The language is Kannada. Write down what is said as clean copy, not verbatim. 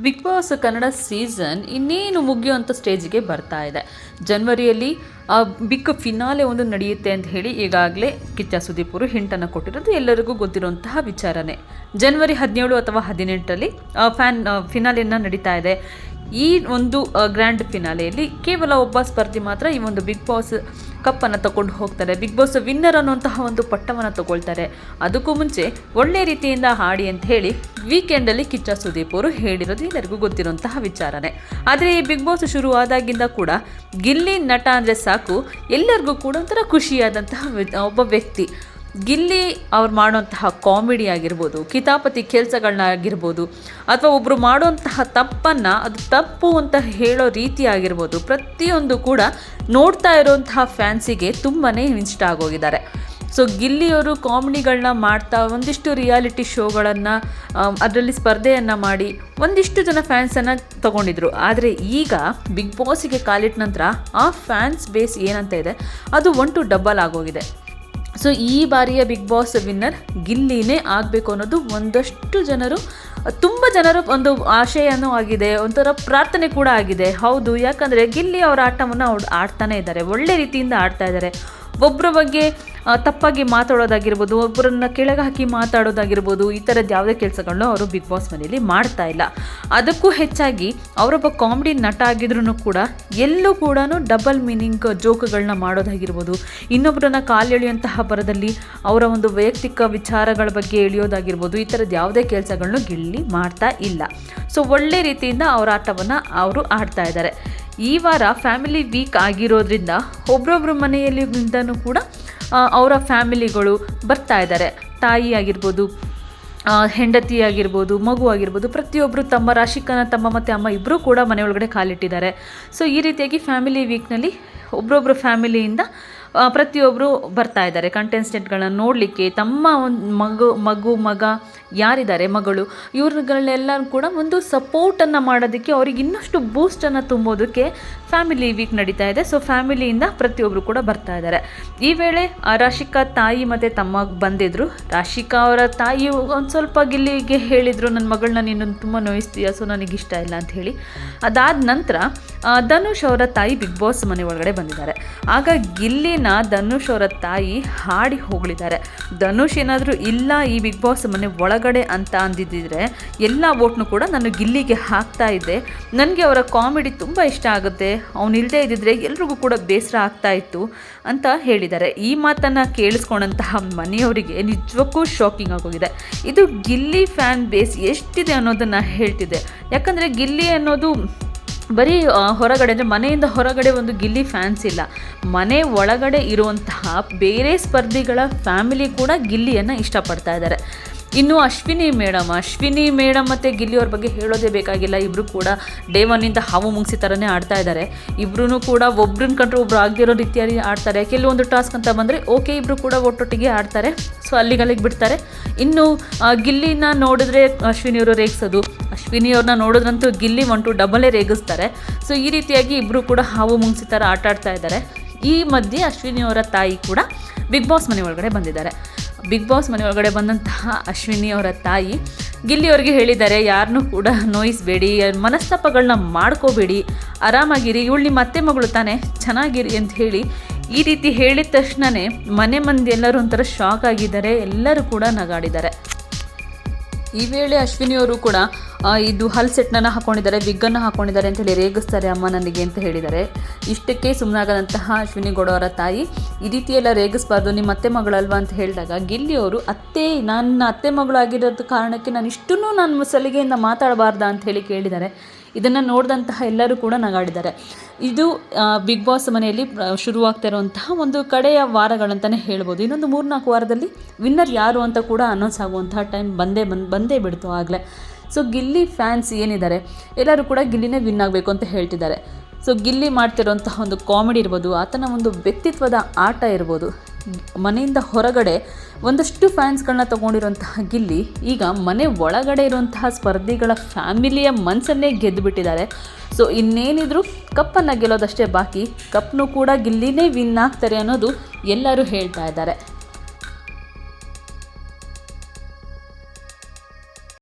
ಬಿಗ್ ಬಾಸ್ ಕನ್ನಡ ಸೀಸನ್ ಇನ್ನೇನು ಮುಗಿಯುವಂಥ ಸ್ಟೇಜಿಗೆ ಬರ್ತಾ ಇದೆ. ಜನವರಿಯಲ್ಲಿ ಬಿಗ್ ಫಿನಾಲೆ ಒಂದು ನಡೆಯುತ್ತೆ ಅಂತ ಹೇಳಿ ಈಗಾಗಲೇ ಕಿಚ್ಚ ಸುದೀಪ್ ಅವರು ಹಿಂಟನ್ನು ಕೊಟ್ಟಿರೋದು ಎಲ್ಲರಿಗೂ ಗೊತ್ತಿರುವಂತಹ ವಿಚಾರನೆ. ಜನವರಿ 17 ಅಥವಾ 18ರಲ್ಲಿ ಫಿನಾಲೆಯನ್ನು ನಡೀತಾ ಇದೆ. ಈ ಒಂದು ಗ್ರ್ಯಾಂಡ್ ಫಿನಾಲೆಯಲ್ಲಿ ಕೇವಲ ಒಬ್ಬ ಸ್ಪರ್ಧಿ ಮಾತ್ರ ಈ ಒಂದು ಬಿಗ್ ಬಾಸ್ ಕಪ್ಪನ್ನು ತಗೊಂಡು ಹೋಗ್ತಾರೆ. ಬಿಗ್ ಬಾಸ್ ವಿನ್ನರ್ ಅನ್ನುವಂತಹ ಒಂದು ಪಟ್ಟವನ್ನು ತಗೊಳ್ತಾರೆ. ಅದಕ್ಕೂ ಮುಂಚೆ ಒಳ್ಳೆ ರೀತಿಯಿಂದ ಹಾಡಿ ಅಂತ ಹೇಳಿ ವೀಕೆಂಡಲ್ಲಿ ಕಿಚ್ಚ ಸುದೀಪ್ ಅವರು ಹೇಳಿರೋದು ಎಲ್ಲರಿಗೂ ಗೊತ್ತಿರುವಂತಹ ವಿಚಾರನೆ. ಆದರೆ ಈ ಬಿಗ್ ಬಾಸ್ ಶುರು ಆದಾಗಿಂದ ಕೂಡ ಗಿಲ್ಲಿ ನಟ ಅಂದರೆ ಸಾಕು ಎಲ್ಲರಿಗೂ ಕೂಡ ಒಂಥರ ಖುಷಿಯಾದಂತಹ ಒಬ್ಬ ವ್ಯಕ್ತಿ. ಗಿಲ್ಲಿ ಅವ್ರು ಮಾಡುವಂತಹ ಕಾಮಿಡಿ ಆಗಿರ್ಬೋದು, ಕಿತಾಪತಿ ಕೆಲಸಗಳನ್ನಾಗಿರ್ಬೋದು, ಅಥವಾ ಒಬ್ಬರು ಮಾಡುವಂತಹ ತಪ್ಪನ್ನು ಅದು ತಪ್ಪು ಅಂತ ಹೇಳೋ ರೀತಿ ಆಗಿರ್ಬೋದು, ಪ್ರತಿಯೊಂದು ಕೂಡ ನೋಡ್ತಾ ಇರೋಂತಹ ಫ್ಯಾನ್ಸಿಗೆ ತುಂಬಾ ಇಷ್ಟ ಆಗೋಗಿದ್ದಾರೆ. ಸೊ ಗಿಲ್ಲಿಯವರು ಕಾಮಿಡಿಗಳನ್ನ ಮಾಡ್ತಾ ಒಂದಿಷ್ಟು ರಿಯಾಲಿಟಿ ಶೋಗಳನ್ನು ಅದರಲ್ಲಿ ಸ್ಪರ್ಧೆಯನ್ನು ಮಾಡಿ ಒಂದಿಷ್ಟು ಜನ ಫ್ಯಾನ್ಸನ್ನು ತಗೊಂಡಿದ್ರು. ಆದರೆ ಈಗ ಬಿಗ್ ಬಾಸಿಗೆ ಕಾಲಿಟ್ಟ ನಂತರ ಆ ಫ್ಯಾನ್ಸ್ ಬೇಸ್ ಏನಂತ ಇದೆ ಅದು 1 to 2 ಆಗೋಗಿದೆ. ಸೊ ಈ ಬಾರಿಯ ಬಿಗ್ ಬಾಸ್ ವಿನ್ನರ್ ಗಿಲ್ಲಿನೇ ಆಗಬೇಕು ಅನ್ನೋದು ತುಂಬ ಜನರು ಒಂದು ಆಶಯನೂ ಆಗಿದೆ, ಒಂಥರ ಪ್ರಾರ್ಥನೆ ಕೂಡ ಆಗಿದೆ. ಹೌದು, ಯಾಕಂದರೆ ಗಿಲ್ಲಿ ಅವರ ಆಟವನ್ನು ಅವ್ರು ಆಡ್ತಾನೆ ಇದ್ದಾರೆ, ಒಳ್ಳೆ ರೀತಿಯಿಂದ ಆಡ್ತಾ ಇದ್ದಾರೆ. ಒಬ್ಬರ ಬಗ್ಗೆ ತಪ್ಪಾಗಿ ಮಾತಾಡೋದಾಗಿರ್ಬೋದು, ಒಬ್ಬರನ್ನ ಕೆಳಗೆ ಹಾಕಿ ಮಾತಾಡೋದಾಗಿರ್ಬೋದು, ಈ ಥರದ್ದು ಯಾವುದೇ ಕೆಲಸಗಳನ್ನೂ ಅವರು ಬಿಗ್ ಬಾಸ್ ಮನೆಯಲ್ಲಿ ಮಾಡ್ತಾ ಇಲ್ಲ. ಅದಕ್ಕೂ ಹೆಚ್ಚಾಗಿ ಅವರೊಬ್ಬ ಕಾಮಿಡಿ ನಟ ಆಗಿದ್ರೂ ಕೂಡ ಎಲ್ಲೂ ಕೂಡ ಡಬಲ್ ಮೀನಿಂಗ್ ಜೋಕ್ಗಳನ್ನ ಮಾಡೋದಾಗಿರ್ಬೋದು, ಇನ್ನೊಬ್ಬರನ್ನ ಕಾಲೆಳೆಯುವಂತಹ ಬರದಲ್ಲಿ ಅವರ ಒಂದು ವೈಯಕ್ತಿಕ ವಿಚಾರಗಳ ಬಗ್ಗೆ ಎಳೆಯೋದಾಗಿರ್ಬೋದು, ಈ ಥರದ್ದು ಯಾವುದೇ ಕೆಲಸಗಳನ್ನೂ ಗಿಲ್ಲಿ ಮಾಡ್ತಾ ಇಲ್ಲ. ಸೊ ಒಳ್ಳೆ ರೀತಿಯಿಂದ ಅವರ ಆಟವನ್ನು ಅವರು ಆಡ್ತಾ ಇದ್ದಾರೆ. ಈ ವಾರ ಫ್ಯಾಮಿಲಿ ವೀಕ್ ಆಗಿರೋದ್ರಿಂದ ಒಬ್ಬರೊಬ್ಬರ ಮನೆಯಲ್ಲಿಂದನೂ ಕೂಡ ಅವರ ಫ್ಯಾಮಿಲಿಗಳು ಬರ್ತಾ ಇದ್ದಾರೆ. ತಾಯಿ ಆಗಿರ್ಬೋದು, ಹೆಂಡತಿ ಆಗಿರ್ಬೋದು, ಮಗು ಆಗಿರ್ಬೋದು, ಪ್ರತಿಯೊಬ್ಬರು ತಮ್ಮ ರಾಶಿಕನ ತಮ್ಮ ಮತ್ತು ಅಮ್ಮ ಇಬ್ಬರೂ ಕೂಡ ಮನೆಯೊಳಗಡೆ ಕಾಲಿಟ್ಟಿದ್ದಾರೆ. ಸೊ ಈ ರೀತಿಯಾಗಿ ಫ್ಯಾಮಿಲಿ ವೀಕ್ನಲ್ಲಿ ಒಬ್ಬರೊಬ್ಬರು ಫ್ಯಾಮಿಲಿಯಿಂದ ಪ್ರತಿಯೊಬ್ಬರು ಬರ್ತಾ ಇದ್ದಾರೆ ಕಂಟೆಸ್ಟೆಂಟ್ಗಳನ್ನ ನೋಡಲಿಕ್ಕೆ. ತಮ್ಮ ಒಂದು ಮಗ ಯಾರಿದ್ದಾರೆ, ಮಗಳು, ಇವ್ರುಗಳನ್ನೆಲ್ಲರೂ ಕೂಡ ಒಂದು ಸಪೋರ್ಟನ್ನು ಮಾಡೋದಕ್ಕೆ, ಅವ್ರಿಗೆ ಇನ್ನಷ್ಟು ಬೂಸ್ಟನ್ನು ತುಂಬೋದಕ್ಕೆ ಫ್ಯಾಮಿಲಿ ವೀಕ್ ನಡೀತಾ ಇದೆ. ಸೊ ಫ್ಯಾಮಿಲಿಯಿಂದ ಪ್ರತಿಯೊಬ್ಬರು ಕೂಡ ಬರ್ತಾ ಇದ್ದಾರೆ. ಈ ವೇಳೆ ರಾಶಿಕಾ ತಾಯಿ ಮತ್ತು ತಮ್ಮ ಬಂದಿದ್ದರು. ರಾಶಿಕಾ ಅವರ ತಾಯಿ ಒಂದು ಸ್ವಲ್ಪ ಗಿಲ್ಲಿಗೆ ಹೇಳಿದರು, ನನ್ನ ಮಗಳನ್ನ ನೀನು ತುಂಬ ನೋಯಿಸ್ತೀಯ, ಸೊ ನನಗಿಷ್ಟ ಇಲ್ಲ ಅಂತ ಹೇಳಿ. ಅದಾದ ನಂತರ ಧನುಷ್ ಅವರ ತಾಯಿ ಬಿಗ್ ಬಾಸ್ ಮನೆ ಒಳಗಡೆ ಬಂದಿದ್ದಾರೆ. ಆಗ ಗಿಲ್ಲಿನ ಧನುಷ್ ಅವರ ತಾಯಿ ಹಾಡಿ ಹೋಗಳಿದ್ದಾರೆ. ಧನುಷ್ ಏನಾದರೂ ಇಲ್ಲ ಈ ಬಿಗ್ ಬಾಸ್ ಮನೆ ಒಳಗಡೆ ಅಂತ ಅಂದಿದ್ದರೆ ಎಲ್ಲ ವೋಟ್ನು ಕೂಡ ನಾನು ಗಿಲ್ಲಿಗೆ ಹಾಕ್ತಾ ಇದ್ದೆ. ನನಗೆ ಅವರ ಕಾಮಿಡಿ ತುಂಬ ಇಷ್ಟ ಆಗುತ್ತೆ, ಅವನಿಲ್ಲದೆ ಇದ್ದಿದ್ರೆ ಎಲ್ರಿಗೂ ಕೂಡ ಬೇಸರ ಆಗ್ತಾ ಇತ್ತು ಅಂತ ಹೇಳಿದ್ದಾರೆ. ಈ ಮಾತನ್ನು ಕೇಳಿಸ್ಕೊಂಡಂತಹ ಮನೆಯವರಿಗೆ ನಿಜಕ್ಕೂ ಶಾಕಿಂಗ್ ಆಗೋಗಿದೆ. ಇದು ಗಿಲ್ಲಿ ಫ್ಯಾನ್ ಬೇಸ್ ಎಷ್ಟಿದೆ ಅನ್ನೋದನ್ನು ಹೇಳ್ತಿದೆ. ಯಾಕಂದರೆ ಗಿಲ್ಲಿ ಅನ್ನೋದು ಬರೀ ಹೊರಗಡೆ ಅಂದರೆ ಮನೆಯಿಂದ ಹೊರಗಡೆ ಒಂದು ಗಿಲ್ಲಿ ಫ್ಯಾನ್ಸ್ ಇಲ್ಲ, ಮನೆ ಒಳಗಡೆ ಇರುವಂತಹ ಬೇರೆ ಸ್ಪರ್ಧಿಗಳ ಫ್ಯಾಮಿಲಿ ಕೂಡ ಗಿಲ್ಲಿಯನ್ನು ಇಷ್ಟಪಡ್ತಾ ಇದ್ದಾರೆ. ಇನ್ನು ಅಶ್ವಿನಿ ಮೇಡಮ್ ಮತ್ತು ಗಿಲ್ಲಿಯವ್ರ ಬಗ್ಗೆ ಹೇಳೋದೇ ಬೇಕಾಗಿಲ್ಲ. ಇಬ್ಬರು ಕೂಡ ಡೇ 1 ಹಾವು ಮುಂಗ್ಸಿ ಥರನೇ ಆಡ್ತಾ ಇದ್ದಾರೆ. ಇಬ್ಬರೂ ಕೂಡ ಒಬ್ರನ್ನ ಕಂಡ್ರೆ ಒಬ್ರು ಆಗದಿರೋ ರೀತಿಯಲ್ಲಿ ಆಡ್ತಾರೆ. ಕೆಲವೊಂದು ಟಾಸ್ಕ್ ಅಂತ ಬಂದರೆ ಓಕೆ ಇಬ್ಬರು ಕೂಡ ಒಟ್ಟೊಟ್ಟಿಗೆ ಆಡ್ತಾರೆ. ಸೊ ಅಲ್ಲಿಗೆ ಬಿಡ್ತಾರೆ. ಇನ್ನು ಗಿಲ್ಲಿನ ನೋಡಿದ್ರೆ ಅಶ್ವಿನಿಯವರು ರೇಗಿಸೋದು, ಅಶ್ವಿನಿಯವ್ರನ್ನ ನೋಡಿದ್ರಂತೂ ಗಿಲ್ಲಿ 1 to 2 ರೇಗಿಸ್ತಾರೆ. ಸೊ ಈ ರೀತಿಯಾಗಿ ಇಬ್ಬರು ಕೂಡ ಹಾವು ಮುಂಗ್ಸಿ ಥರ ಆಡ್ತಾ ಇದ್ದಾರೆ. ಈ ಮಧ್ಯೆ ಅಶ್ವಿನಿಯವರ ತಾಯಿ ಕೂಡ ಬಿಗ್ ಬಾಸ್ ಮನೆ ಒಳಗಡೆ ಬಂದಿದ್ದಾರೆ. ಬಿಗ್ ಬಾಸ್ ಮನೆ ಒಳಗಡೆ ಬಂದಂತಹ ಅಶ್ವಿನಿ ಅವರ ತಾಯಿ ಗಿಲ್ಲಿಯವ್ರಿಗೆ ಹೇಳಿದ್ದಾರೆ, ಯಾರನ್ನೂ ಕೂಡ ನೋಯಿಸಬೇಡಿ, ಮನಸ್ತಾಪಗಳನ್ನ ಮಾಡ್ಕೋಬೇಡಿ, ಆರಾಮಾಗಿರಿ, ಇವಳು ನಿಮ್ಮ ಅತ್ತೆ ಮಗಳು ತಾನೇ, ಚೆನ್ನಾಗಿರಿ ಅಂತ ಹೇಳಿ ಈ ರೀತಿ ಹೇಳಿದ ತಕ್ಷಣವೇ ಮನೆ ಮಂದಿ ಎಲ್ಲರೂ ಒಂಥರ ಶಾಕ್ ಆಗಿದ್ದಾರೆ. ಎಲ್ಲರೂ ಕೂಡ ನಗಾಡಿದ್ದಾರೆ. ಈ ವೇಳೆ ಅಶ್ವಿನಿಯವರು ಕೂಡ ಇದು ಹಲ್ ಸೆಟ್ನನ್ನು ಹಾಕ್ಕೊಂಡಿದ್ದಾರೆ, ವಿಗ್ಗನ್ನು ಹಾಕ್ಕೊಂಡಿದ್ದಾರೆ ಅಂತೇಳಿ ರೇಗಿಸ್ತಾರೆ ಅಮ್ಮ ನನಗೆ ಅಂತ ಹೇಳಿದ್ದಾರೆ. ಇಷ್ಟಕ್ಕೆ ಸುಮ್ಮನಾಗದಂತಹ ಅಶ್ವಿನಿ ಗೌಡ ಅವರ ತಾಯಿ ಈ ರೀತಿಯೆಲ್ಲ ರೇಗಿಸ್ಬಾರ್ದು, ನಿಮ್ಮ ಅತ್ತೆ ಮಗಳಲ್ವಾ ಅಂತ ಹೇಳಿದಾಗ ಗಿಲ್ಲಿಯವರು ನನ್ನ ಅತ್ತೆ ಮಗಳು ಆಗಿರೋದು ಕಾರಣಕ್ಕೆ ನಾನು ಸಲಿಗೆಯಿಂದ ಮಾತಾಡಬಾರ್ದಾ ಅಂತ ಹೇಳಿ ಕೇಳಿದ್ದಾರೆ. ಇದನ್ನು ನೋಡಿದಂತಹ ಎಲ್ಲರೂ ಕೂಡ ನಗಾಡಿದ್ದಾರೆ. ಇದು ಬಿಗ್ ಬಾಸ್ ಮನೆಯಲ್ಲಿ ಶುರುವಾಗ್ತಾ ಇರುವಂತಹ ಒಂದು ಕಡೆಯ ವಾರಗಳಂತಲೇ ಹೇಳ್ಬೋದು. ಇನ್ನೊಂದು 3-4 ವಾರದಲ್ಲಿ ವಿನ್ನರ್ ಯಾರು ಅಂತ ಕೂಡ ಅನೌನ್ಸ್ ಆಗುವಂತಹ ಟೈಮ್ ಬಂದೇ ಬಿಡ್ತು ಆಗಲೇ. ಸೊ ಗಿಲ್ಲಿ ಫ್ಯಾನ್ಸ್ ಏನಿದ್ದಾರೆ ಎಲ್ಲರೂ ಕೂಡ ಗಿಲ್ಲಿನೇ ವಿನ್ ಆಗಬೇಕು ಅಂತ ಹೇಳ್ತಿದ್ದಾರೆ. ಸೊ ಗಿಲ್ಲಿ ಮಾಡ್ತಿರೋಂತಹ ಒಂದು ಕಾಮಿಡಿ ಇರ್ಬೋದು, ಆತನ ಒಂದು ವ್ಯಕ್ತಿತ್ವದ ಆಟ ಇರ್ಬೋದು, ಮನೆಯಿಂದ ಹೊರಗಡೆ ಒಂದಷ್ಟು ಫ್ಯಾನ್ಸ್ಗಳನ್ನ ತೊಗೊಂಡಿರುವಂತಹ ಗಿಲ್ಲಿ ಈಗ ಮನೆ ಒಳಗಡೆ ಇರುವಂತಹ ಸ್ಪರ್ಧಿಗಳ ಫ್ಯಾಮಿಲಿಯ ಮನಸ್ಸನ್ನೇ ಗೆದ್ದುಬಿಟ್ಟಿದ್ದಾರೆ. ಸೊ ಇನ್ನೇನಿದ್ರು ಕಪ್ಪನ್ನು ಗೆಲ್ಲೋದಷ್ಟೇ ಬಾಕಿ, ಕಪ್ನು ಕೂಡ ಗಿಲ್ಲಿನೇ ವಿನ್ ಆಗ್ತಾರೆ ಅನ್ನೋದು ಎಲ್ಲರೂ ಹೇಳ್ತಾ ಇದ್ದಾರೆ.